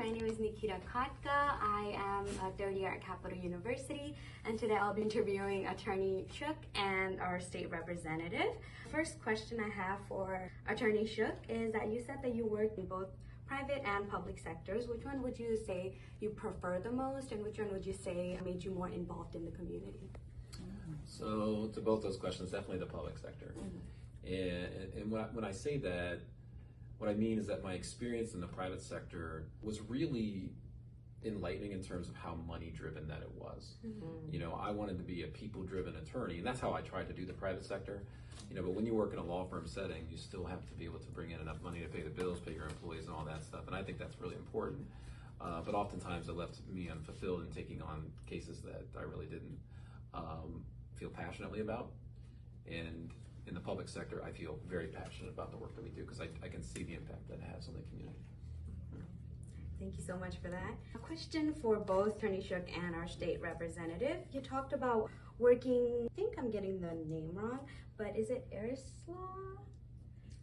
My name is Nikita Kotka. I am a third year at Capital University, and today I'll be interviewing Attorney Shook and our state representative. First question I have for Attorney Shook is that you said that you work in both private and public sectors. Which one would you say you prefer the most, and which one would you say made you more involved in the community? So to both those questions, definitely the public sector. And when I say that, what I mean is that my experience in the private sector was really enlightening in terms of how money driven that it was. You know, I wanted to be a people driven attorney, and that's how I tried to do the private sector. You know, but when you work in a law firm setting, you still have to be able to bring in enough money to pay the bills, pay your employees, and all that stuff. And I think that's really important. But oftentimes it left me unfulfilled in taking on cases that I really didn't feel passionately about. And in the public sector, I feel very passionate about the work that we do because I can see the impact that it has on the community. Thank you so much for that. A question for both Attorney Shook and our state representative. You talked about working, I think I'm getting the name wrong, but is it Aries Law?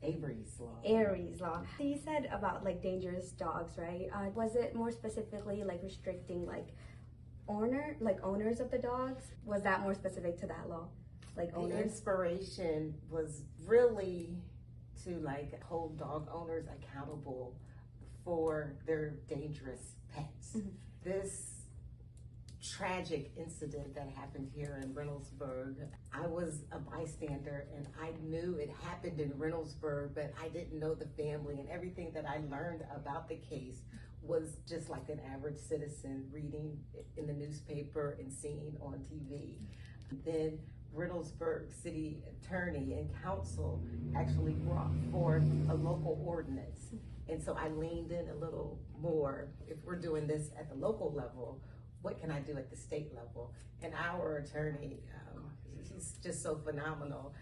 Avery's Law. Aries Law. So you said about like dangerous dogs, right? Was it more specifically like restricting like owners of the dogs? Was that more specific to that law? Like owners? The inspiration was really to like hold dog owners accountable for their dangerous pets. This tragic incident that happened here in Reynoldsburg, I was a bystander and I knew it happened in Reynoldsburg, but I didn't know the family, and everything that I learned about the case was just like an average citizen reading in the newspaper and seeing on TV. Then Reynoldsburg City Attorney and Council actually brought forth a local ordinance. And so I leaned in a little more. If we're doing this at the local level, what can I do at the state level? And our attorney, he's just so phenomenal,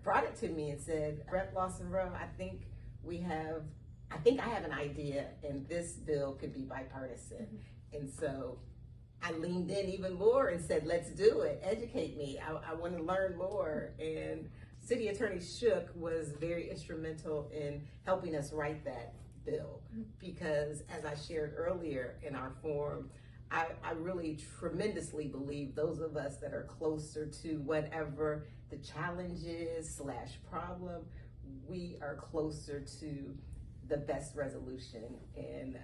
brought it to me and said, Rep. Lawson Rowe, I think I have an idea, and this bill could be bipartisan. And so I leaned in even more and said, let's do it, educate me, I want to learn more. And City Attorney Shook was very instrumental in helping us write that bill, because as I shared earlier in our forum, I really tremendously believe those of us that are closer to whatever the challenge is / problem, we are closer to the best resolution. And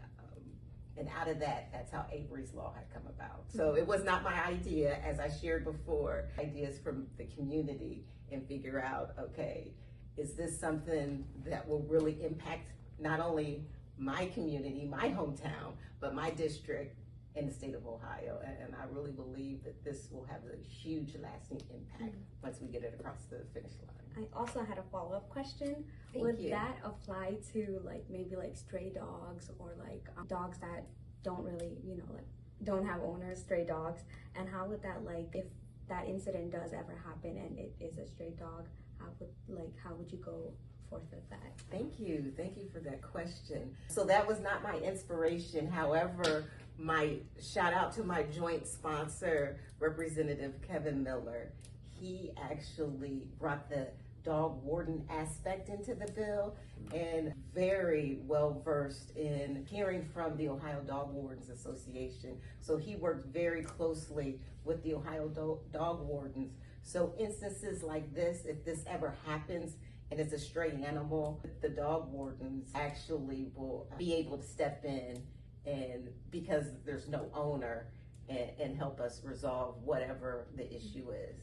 out of that, that's how Avery's Law had come about. So it was not my idea, as I shared before, ideas from the community and figure out, okay, is this something that will really impact not only my community, my hometown, but my district and the state of Ohio? And I really believe that this will have a huge lasting impact once we get it across the finish line. I also had a follow-up question. Thank you. That apply to like maybe like stray dogs or like dogs that don't really, like don't have owners, stray dogs? And how would that, like, if that incident does ever happen and it is a stray dog, how would you go forth with that? Thank you for that question. So that was not my inspiration. However, my shout out to my joint sponsor, Representative Kevin Miller. He actually brought the dog warden aspect into the bill, and very well versed in hearing from the Ohio Dog Wardens Association. So he worked very closely with the Ohio Dog Wardens. So instances like this, if this ever happens and it's a stray animal, the dog wardens actually will be able to step in, and because there's no owner, and help us resolve whatever the issue is.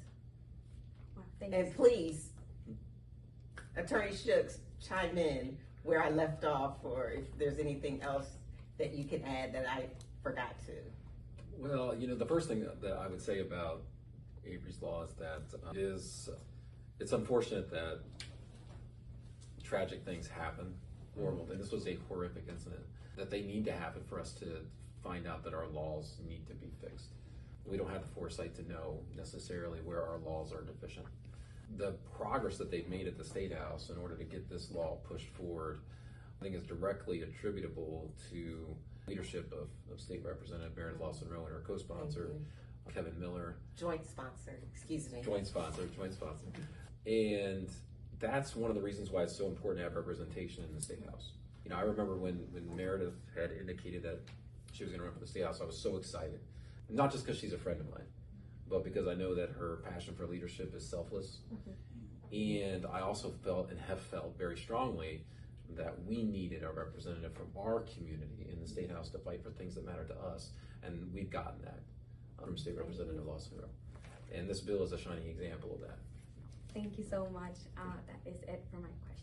Wow, thank And you. please, Attorney Shook, chime in where I left off, or if there's anything else that you can add that I forgot to. Well, the first thing that I would say about Avery's Law is that it's unfortunate that tragic things happen, horrible, and this was a horrific incident, that they need to happen for us to find out that our laws need to be fixed. We don't have the foresight to know necessarily where our laws are deficient. The progress that they've made at the State House in order to get this law pushed forward, I think is directly attributable to leadership of State Representative Meredith Lawson Rowe and her co-sponsor, Kevin Miller. Joint sponsor, excuse me. Joint sponsor. And that's one of the reasons why it's so important to have representation in the State House. You know, I remember when Meredith had indicated that she was going to run for the State House, I was so excited. Not just because she's a friend of mine, but because I know that her passion for leadership is selfless. And I also felt and have felt very strongly that we needed a representative from our community in the State House to fight for things that matter to us. And we've gotten that from State Representative Lawson. And this bill is a shining example of that. Thank you so much. That is it for my question.